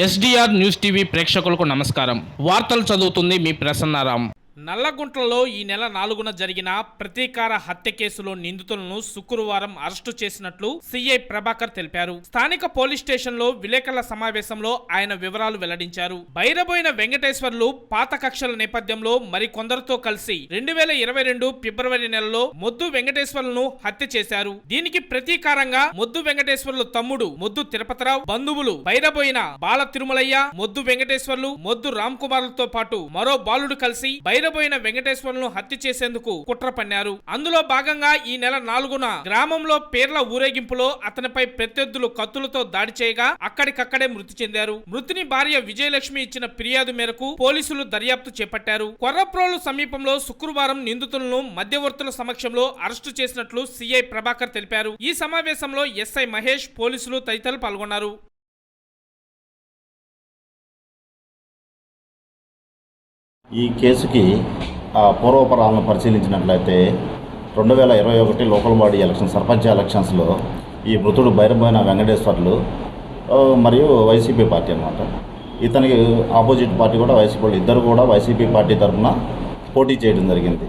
SDR news TV ప్రేక్షకులకు నమస్కారం. వార్తలు చదువుతుంది మీ ప్రసన్నారాం. నల్లగుంట్లలో ఈ నెల 4న జరిగిన ప్రతీకార హత్య కేసులో నిందితులను శుక్రవారం అరెస్టు చేసినట్లు సిఐ ప్రభాకర్ తెలిపారు. స్థానిక పోలీస్ స్టేషన్ లో విలేకరుల సమావేశంలో ఆయన వివరాలు వెల్లడించారు. బైరబోయిన వెంకటేశ్వర్లు పాత కక్షల నేపథ్యంలో మరికొందరితో కలిసి 2022 ఫిబ్రవరి నెలలో మొద్దు వెంకటేశ్వర్లను హత్య చేశారు. దీనికి ప్రతీకారంగా మొద్దు వెంకటేశ్వర్లు తమ్ముడు మొద్దు తిరుపతిరావు, బంధువులు బైరబోయిన బాల తిరుమలయ్య, మొద్దు వెంకటేశ్వర్లు, మొద్దు రామ్ కుమార్లతో పాటు మరో బాలుడు కలిసి బైరబోయిన వెంకటేశ్వర్లను హత్య చేసేందుకు కుట్ర పన్నారు. అందులో భాగంగా ఈ నెల 4న గ్రామంలో పేర్ల ఊరేగింపులో అతనిపై ప్రత్యర్థులు కత్తులతో దాడి చేయగా అక్కడికక్కడే మృతి చెందారు. మృతుని భార్య విజయలక్ష్మి ఇచ్చిన ఫిర్యాదు మేరకు పోలీసులు దర్యాప్తు చేపట్టారు. కొర్రప్రోలు సమీపంలో శుక్రవారం నిందితులను మధ్యవర్తుల సమక్షంలో అరెస్టు చేసినట్లు సిఐ ప్రభాకర్ తెలిపారు. ఈ సమావేశంలో ఎస్ఐ మహేష్, పోలీసులు తదితరులు పాల్గొన్నారు. ఈ కేసుకి పూర్వపరాలను పరిశీలించినట్లయితే 2021 లోకల్ బాడీ ఎలక్షన్ సర్పంచ్ ఎలక్షన్స్లో ఈ మృతుడు బైరబోయిన వెంకటేశ్వర్లు మరియు వైసీపీ పార్టీ అన్నమాట. ఇతనికి ఆపోజిట్ పార్టీ కూడా వైసీపీ వాళ్ళు ఇద్దరు కూడా వైసీపీ పార్టీ తరఫున పోటీ చేయడం జరిగింది.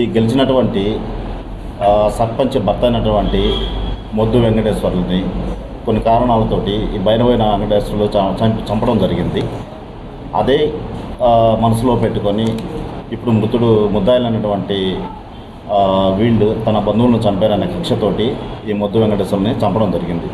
ఈ గెలిచినటువంటి సర్పంచ్ భర్త అయినటువంటి మొద్దు వెంకటేశ్వర్లని కొన్ని కారణాలతోటి ఈ బైరబోయిన వెంకటేశ్వర్లు చంపడం జరిగింది. అదే మనసులో పెట్టుకొని ఇప్పుడు మృతుడు ముద్దాయిలైనటువంటి వీళ్ళు తన బంధువులను చంపారనే కక్షతోటి ఈ మొద్దు వెంకటేశ్వరుని చంపడం జరిగింది.